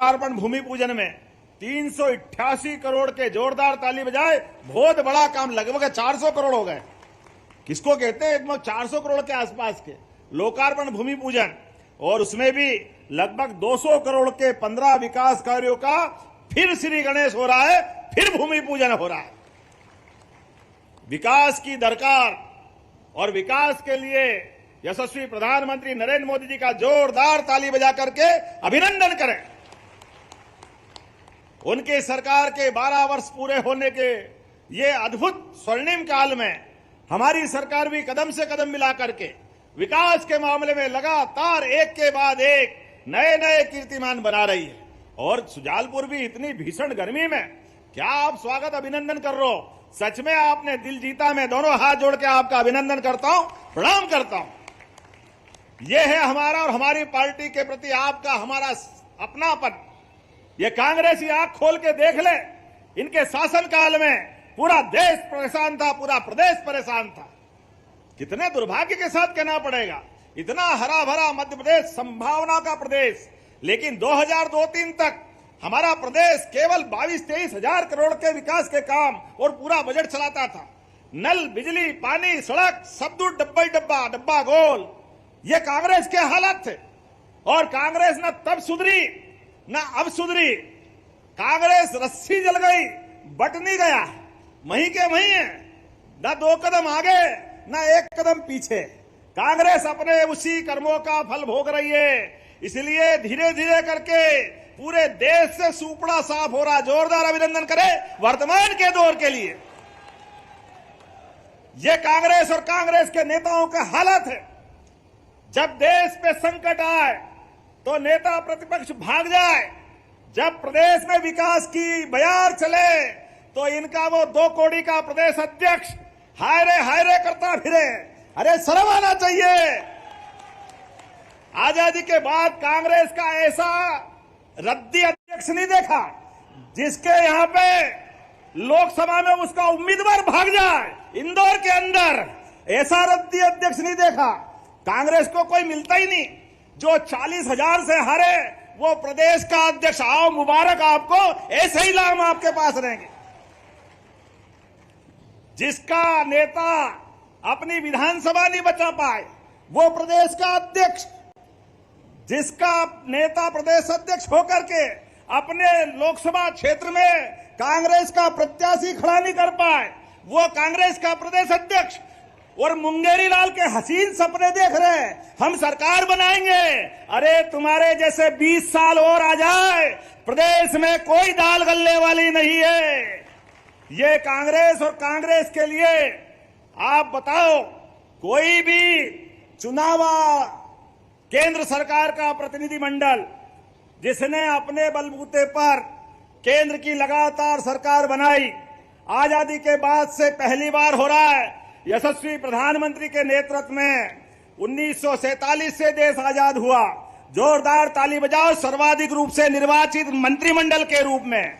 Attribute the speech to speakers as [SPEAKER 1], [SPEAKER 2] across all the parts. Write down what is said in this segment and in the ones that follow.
[SPEAKER 1] लोकार्पण भूमि पूजन में 388 करोड़ के जोरदार ताली बजाए। बहुत बड़ा काम, लगभग 400 करोड़ हो गए। किसको कहते हैं? 400 करोड़ के आसपास के लोकार्पण भूमि पूजन, और उसमें भी लगभग 200 करोड़ के 15 विकास कार्यों का फिर श्री गणेश हो रहा है, फिर भूमि पूजन हो रहा है। विकास की दरकार और विकास के लिए यशस्वी प्रधानमंत्री नरेंद्र मोदी जी का जोरदार ताली बजा करके अभिनंदन करें। उनकी सरकार के 12 वर्ष पूरे होने के ये अद्भुत स्वर्णिम काल में हमारी सरकार भी कदम से कदम मिला करके विकास के मामले में लगातार एक के बाद एक नए नए कीर्तिमान बना रही है। और सुजालपुर भी इतनी भीषण गर्मी में क्या आप स्वागत अभिनंदन कर रहे हो? सच में आपने दिल जीता। मैं दोनों हाथ जोड़ के आपका अभिनंदन करता हूं, प्रणाम करता हूं। यह है हमारा और हमारी पार्टी के प्रति आपका हमारा अपनापन। ये कांग्रेसी आंख खोल के देख ले, इनके शासनकाल में पूरा देश परेशान था, पूरा प्रदेश परेशान था। कितने दुर्भाग्य के साथ कहना पड़ेगा, इतना हरा भरा मध्य प्रदेश, संभावना का प्रदेश, लेकिन 2002-03 तक हमारा प्रदेश केवल 22-23 हजार करोड़ के विकास के काम और पूरा बजट चलाता था। नल, बिजली, पानी, सड़क, सब दूर डब्बा ही डब्बा, डब्बा गोल। ये कांग्रेस के हालात थे। और कांग्रेस न तब सुधरी न अब सुधरी। कांग्रेस रस्सी जल गई, बट नहीं गया, वहीं के वहीं है, न 2 कदम आगे न 1 कदम पीछे। कांग्रेस अपने उसी कर्मों का फल भोग रही है। इसलिए धीरे धीरे करके पूरे देश से सुपड़ा साफ हो रहा। जोरदार अभिनंदन करें वर्तमान के दौर के लिए। यह कांग्रेस और कांग्रेस के नेताओं का हालत है। जब देश पे संकट आए तो नेता प्रतिपक्ष भाग जाए, जब प्रदेश में विकास की बयार चले तो इनका वो 2 कौड़ी का प्रदेश अध्यक्ष हाय रे करता फिरे। अरे शर्म आना चाहिए। आजादी के बाद कांग्रेस का ऐसा रद्दी अध्यक्ष नहीं देखा जिसके यहां पे लोकसभा में उसका उम्मीदवार भाग जाए। इंदौर के अंदर ऐसा रद्दी अध्यक्ष नहीं देखा। कांग्रेस को कोई मिलता ही नहीं। जो 40,000 से हारे वो प्रदेश का अध्यक्ष, आओ मुबारक आपको, ऐसे ही नाम आपके पास रहेंगे। जिसका नेता अपनी विधानसभा नहीं बचा पाए वो प्रदेश का अध्यक्ष, जिसका नेता प्रदेश अध्यक्ष होकर के अपने लोकसभा क्षेत्र में कांग्रेस का प्रत्याशी खड़ा नहीं कर पाए वो कांग्रेस का प्रदेश अध्यक्ष। और मुंगेरी लाल के हसीन सपने देख रहे हैं, हम सरकार बनाएंगे। अरे तुम्हारे जैसे 20 साल और आ जाए, प्रदेश में कोई दाल गलने वाली नहीं है। ये कांग्रेस और कांग्रेस के लिए आप बताओ, कोई भी चुनाव केंद्र सरकार का प्रतिनिधिमंडल जिसने अपने बलबूते पर केंद्र की लगातार सरकार बनाई, आजादी के बाद से पहली बार हो रहा है। यशस्वी प्रधानमंत्री के नेतृत्व में 1947 से देश आजाद हुआ। जोरदार ताली बजाओ। सर्वाधिक रूप से निर्वाचित मंत्रिमंडल के रूप में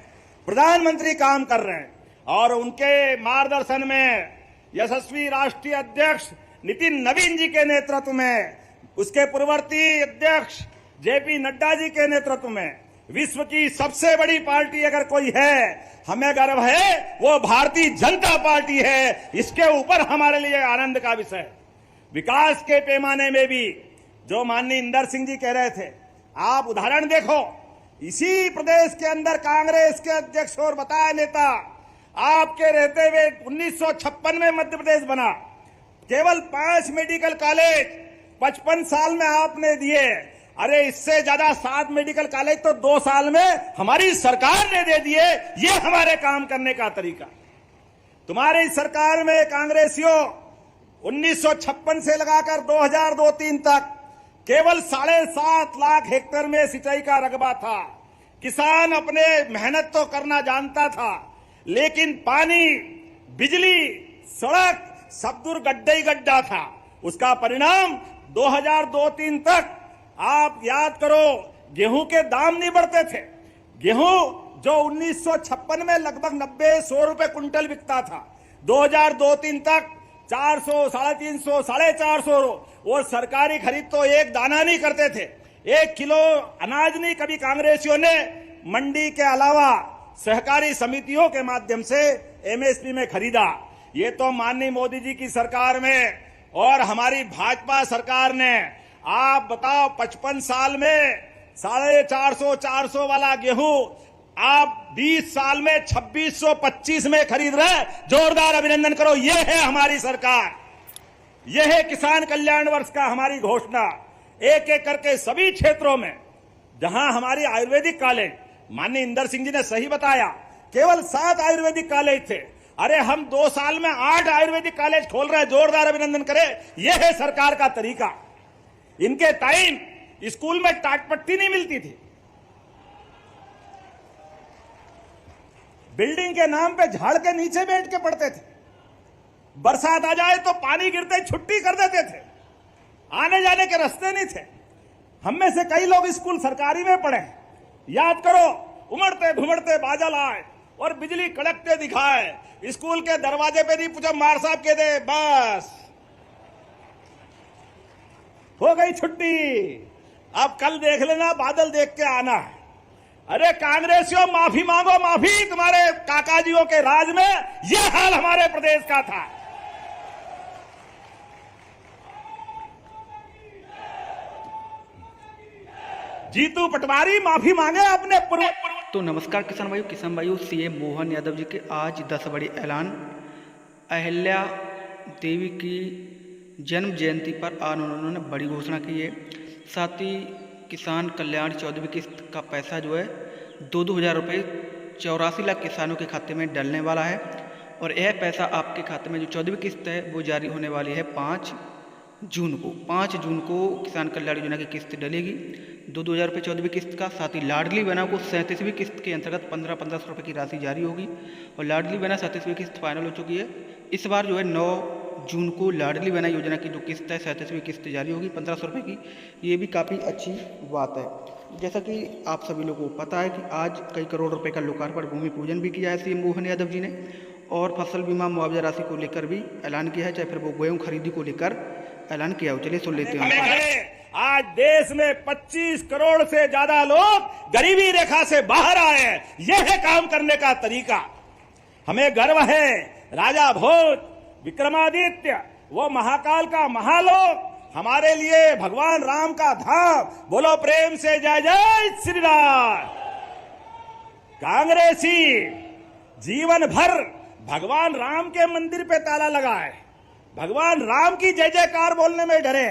[SPEAKER 1] प्रधानमंत्री काम कर रहे हैं और उनके मार्गदर्शन में यशस्वी राष्ट्रीय अध्यक्ष नितिन नवीन जी के नेतृत्व में, उसके पूर्ववर्ती अध्यक्ष जेपी नड्डा जी के नेतृत्व में विश्व की सबसे बड़ी पार्टी अगर कोई है, हमें गर्व है, वो भारतीय जनता पार्टी है। इसके ऊपर हमारे लिए आनंद का विषय है। विकास के पैमाने में भी जो माननीय इंदर सिंह जी कह रहे थे, आप उदाहरण देखो। इसी प्रदेश के अंदर कांग्रेस के अध्यक्ष और बताया नेता आपके रहते हुए 1956 में मध्य प्रदेश बना। केवल 5 मेडिकल कॉलेज 55 साल में आपने दिए। अरे इससे ज्यादा 7 मेडिकल कॉलेज तो 2 साल में हमारी सरकार ने दे दिए। ये हमारे काम करने का तरीका। तुम्हारी सरकार में कांग्रेसियों 1956 से लगाकर 2002-03 तक केवल 7.5 लाख हेक्टेयर में सिंचाई का रकबा था। किसान अपने मेहनत तो करना जानता था, लेकिन पानी, बिजली, सड़क सब दूर गड्ढा ही गड्ढा था। उसका परिणाम 2002-03 तक आप याद करो, गेहूं के दाम नहीं बढ़ते थे। गेहूं जो 1956 में लगभग 90-100 रुपए कुंटल बिकता था, 2002-03 तक 400, 350, 450। और सरकारी खरीद तो एक दाना नहीं करते थे। 1 किलो अनाज नहीं कभी कांग्रेसियों ने मंडी के अलावा सहकारी समितियों के माध्यम से एमएसपी में खरीदा। ये तो माननीय मोदी जी की सरकार में और हमारी भाजपा सरकार ने, आप बताओ 55 साल में 450 वाला गेहूं आप 20 साल में 2625 में खरीद रहे। जोरदार अभिनंदन करो। यह है हमारी सरकार, यह है किसान कल्याण वर्ष का हमारी घोषणा। एक एक करके सभी क्षेत्रों में जहां हमारी आयुर्वेदिक कॉलेज, माननीय इंदर सिंह जी ने सही बताया, केवल 7 आयुर्वेदिक कॉलेज थे, अरे हम 2 साल में 8 आयुर्वेदिक कॉलेज खोल रहे हैं। जोरदार अभिनंदन करें। यह है सरकार का तरीका। इनके टाइम स्कूल में टाटपट्टी नहीं मिलती थी, बिल्डिंग के नाम पे झाड़ के नीचे बैठ के पढ़ते थे। बरसात आ जाए तो पानी गिरते ही छुट्टी कर देते थे, आने जाने के रास्ते नहीं थे। हम में से कई लोग स्कूल सरकारी में पढ़े। याद करो, उमड़ते घुमड़ते बादल आए और बिजली कड़कते दिखाए, स्कूल के दरवाजे पे नहीं पूछो, मार साहब के दे, बस हो गई छुट्टी। अब कल देख लेना, बादल देख के आना है। अरे कांग्रेसियों, माफी मांगो, माफी। तुम्हारे काकाजियों के राज में यह हाल हमारे प्रदेश का था। जीतू पटवारी माफी मांगे अपने पूर्व।
[SPEAKER 2] तो नमस्कार किसान भाइयों, सीएम मोहन यादव जी के आज 10 बड़ी ऐलान। अहिल्या देवी की जन्म जयंती पर आज उन्होंने बड़ी घोषणा की है। साथ ही किसान कल्याण 14वीं किस्त का पैसा जो है 2-2 हज़ार रुपये 84 लाख किसानों के खाते में डलने वाला है। और यह पैसा आपके खाते में जो 14वीं किस्त है वो जारी होने वाली है 5 जून को। 5 जून को किसान कल्याण योजना की किस्त डलेगी 2-2 हज़ार रुपये 14वीं किस्त का। साथ ही लाडली बहना को 37वीं किस्त के अंतर्गत 1500 रुपये की राशि जारी होगी। और लाडली बहना 37वीं किस्त फाइनल हो चुकी है। इस बार जो है 9 जून को लाडली बहना योजना की जो किस्त है 37वीं किस्त जारी होगी 1500 रुपये की। ये भी काफ़ी अच्छी बात है। जैसा कि आप सभी लोगों को पता है कि आज कई करोड़ रुपए का लोकार्पण भूमि पूजन भी किया है सीएम मोहन यादव जी ने। और फसल बीमा मुआवजा राशि को लेकर भी ऐलान किया है, चाहे फिर वो गेहूं खरीदी को लेकर ऐलान किया हो। चलिए सुन लेते हैं।
[SPEAKER 1] आज देश में 25 करोड़ से ज्यादा लोग गरीबी रेखा से बाहर आए हैं। यह है काम करने का तरीका। हमें गर्व है, राजा भोज, विक्रमादित्य, वो महाकाल का महालोक, हमारे लिए भगवान राम का धाम। बोलो प्रेम से जय जय श्री राम। कांग्रेसी जीवन भर भगवान राम के मंदिर पे ताला लगाए, भगवान राम की जय जयकार बोलने में डरे,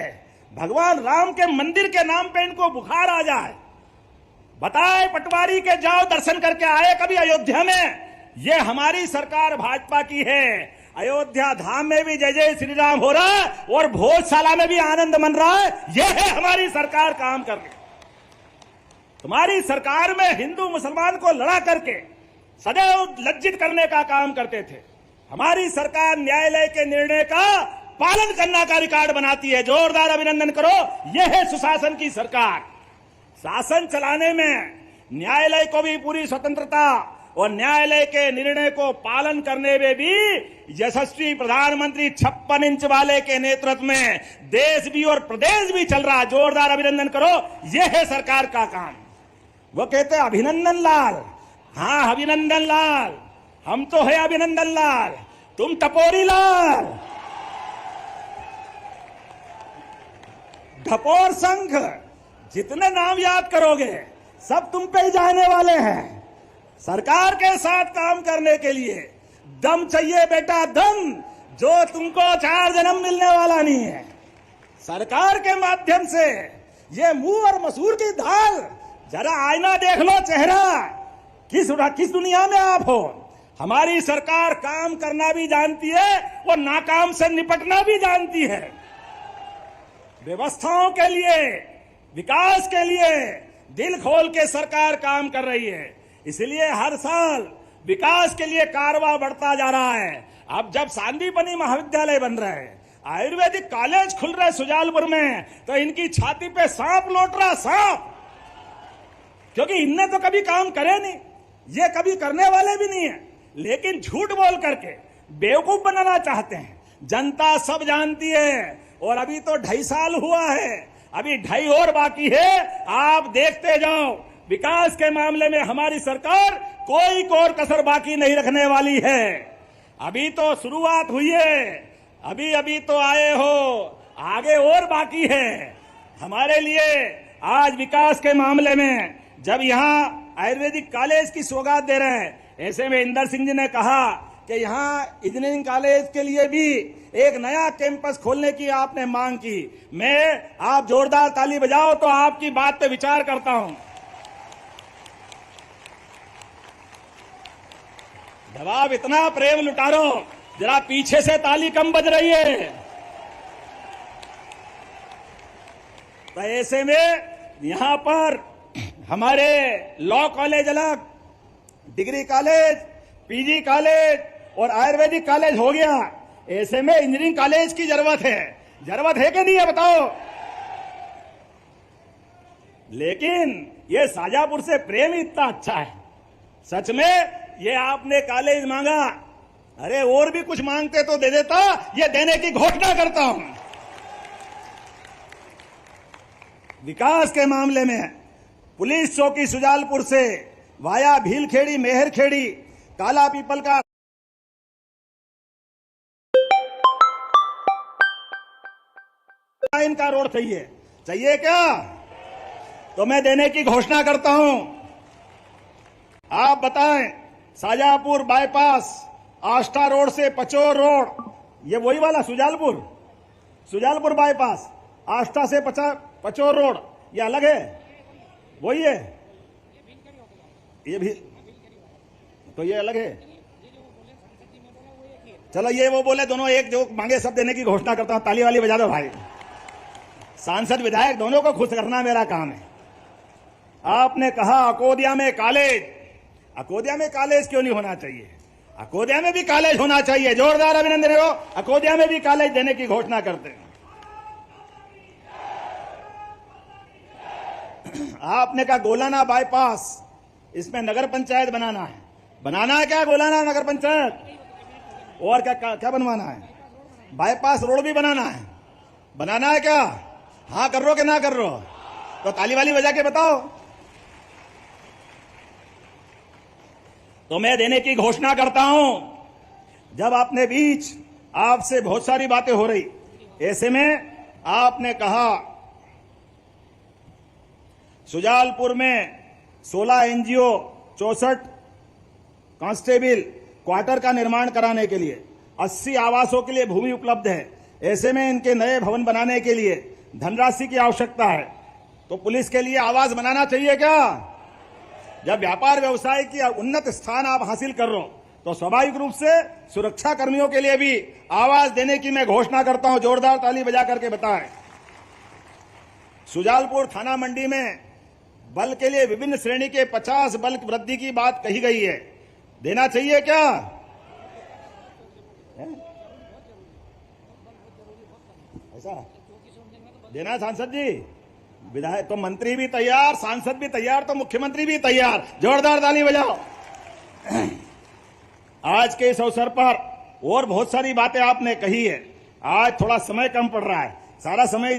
[SPEAKER 1] भगवान राम के मंदिर के नाम पे इनको बुखार आ जाए। बताए पटवारी के जाओ दर्शन करके आए कभी अयोध्या में? ये हमारी सरकार भाजपा की है। अयोध्या धाम में भी जय जय श्री राम हो रहा है और भोजशाला में भी आनंद मन रहा है। यह है हमारी सरकार काम कर रही। तुम्हारी सरकार में हिंदू मुसलमान को लड़ा करके सदैव लज्जित करने का काम करते थे। हमारी सरकार न्यायालय के निर्णय का पालन करने का रिकॉर्ड बनाती है। जोरदार अभिनंदन करो। यह है सुशासन की सरकार। शासन चलाने में न्यायालय को भी पूरी स्वतंत्रता और न्यायालय के निर्णय को पालन करने में भी यशस्वी प्रधानमंत्री 56 इंच वाले के नेतृत्व में देश भी और प्रदेश भी चल रहा है। जोरदार अभिनंदन करो। यह है सरकार का काम। वो कहते हैं अभिनंदन लाल। हाँ, अभिनंदन लाल, हम तो है अभिनंदन लाल, तुम टपोरी लाल। ढपोर संघ, जितने नाम याद करोगे सब तुम पे ही जाने वाले हैं। सरकार के साथ काम करने के लिए दम चाहिए बेटा, दम, जो तुमको 4 जन्म मिलने वाला नहीं है। सरकार के माध्यम से ये मुंह और मसूर की दाल, जरा आईना देख लो चेहरा, किस दुनिया में आप हो। हमारी सरकार काम करना भी जानती है और नाकाम से निपटना भी जानती है। व्यवस्थाओं के लिए, विकास के लिए दिल खोल के सरकार काम कर रही है। इसलिए हर साल विकास के लिए कारवा बढ़ता जा रहा है। अब जब सांदीपनी महाविद्यालय बन रहे हैं, आयुर्वेदिक कॉलेज खुल रहे सुजालपुर में, तो इनकी छाती पे सांप लौट रहा, सांप। क्योंकि इनने तो कभी काम करे नहीं, ये कभी करने वाले भी नहीं है, लेकिन झूठ बोल करके बेवकूफ बनाना चाहते हैं। जनता सब जानती है। और अभी तो 2.5 साल हुआ है, अभी 2.5 और बाकी है। आप देखते जाओ, विकास के मामले में हमारी सरकार कोई कोर कसर बाकी नहीं रखने वाली है। अभी तो शुरुआत हुई है, अभी अभी तो आए हो, आगे और बाकी है हमारे लिए। आज विकास के मामले में जब यहाँ आयुर्वेदिक कॉलेज की सौगात दे रहे हैं, ऐसे में इंदर सिंह जी ने कहा कि यहाँ इंजीनियरिंग कॉलेज के लिए भी एक नया कैंपस खोलने की आपने मांग की। मैं, आप जोरदार ताली बजाओ तो आपकी बात पे विचार करता हूं। जब आप इतना प्रेम लुटा रहे हो, जरा पीछे से ताली कम बज रही है। तो ऐसे में यहां पर हमारे लॉ कॉलेज अलग, डिग्री कॉलेज, पीजी कॉलेज और आयुर्वेदिक कॉलेज हो गया। ऐसे में इंजीनियरिंग कॉलेज की जरूरत है कि नहीं है बताओ। लेकिन ये शाजापुर से प्रेम ही इतना अच्छा है, सच में। ये आपने कॉलेज मांगा, अरे और भी कुछ मांगते तो दे देता, ये देने की घोषणा करता हूं। विकास के मामले में पुलिस चौकी सुजालपुर से वाया भीलखेड़ी, मेहरखेड़ी, काला पीपल का इनका रोड चाहिए क्या? तो मैं देने की घोषणा करता हूं। आप बताएं, शाजापुर बाईपास, आष्टा रोड से पचोर रोड, ये वही वाला सुजालपुर बाईपास, आष्टा से पचोर रोड, ये अलग है, वही है, ये भी तो ये अलग है। चलो ये वो बोले दोनों एक, जो मांगे सब देने की घोषणा करता हूं। ताली वाली बजा दो भाई। सांसद विधायक दोनों को खुश करना मेरा काम है। आपने कहा अकोदिया में कॉलेज, अकोदिया में कॉलेज क्यों नहीं होना चाहिए? अकोदिया में भी कॉलेज होना चाहिए। जोरदार अभिनंदन हो, अकोदिया में भी कॉलेज देने की घोषणा करते हैं। आपने कहा गोलाना बाईपास, इसमें नगर पंचायत बनाना है क्या? गोलाना नगर पंचायत और क्या बनवाना है? बाईपास रोड भी बनाना है क्या? हाँ कर रो कि ना कर रो? तो ताली वाली बजा के बताओ। तो मैं देने की घोषणा करता हूं। जब आपने बीच आपसे बहुत सारी बातें हो रही, ऐसे में आपने कहा सुजालपुर में 16 एनजीओ, 64 कांस्टेबल क्वार्टर का निर्माण कराने के लिए 80 आवासों के लिए भूमि उपलब्ध है। ऐसे में इनके नए भवन बनाने के लिए धनराशि की आवश्यकता है। तो पुलिस के लिए आवास बनाना चाहिए क्या? जब व्यापार व्यवसाय की उन्नत स्थान आप हासिल कर रहे हो, तो स्वाभाविक रूप से सुरक्षा कर्मियों के लिए भी आवास देने की मैं घोषणा करता हूं। जोरदार ताली बजा करके बताएं। सुजालपुर थाना मंडी में बल के लिए विभिन्न श्रेणी के 50 बल वृद्धि की बात कही गई है। देना चाहिए क्या? ऐसा देना है सांसद जी? विधायक तो मंत्री भी तैयार, सांसद भी तैयार, तो मुख्यमंत्री भी तैयार। जोरदार ताली बजाओ। आज के इस अवसर पर और बहुत सारी बातें आपने कही है। आज थोड़ा समय कम पड़ रहा है, सारा समय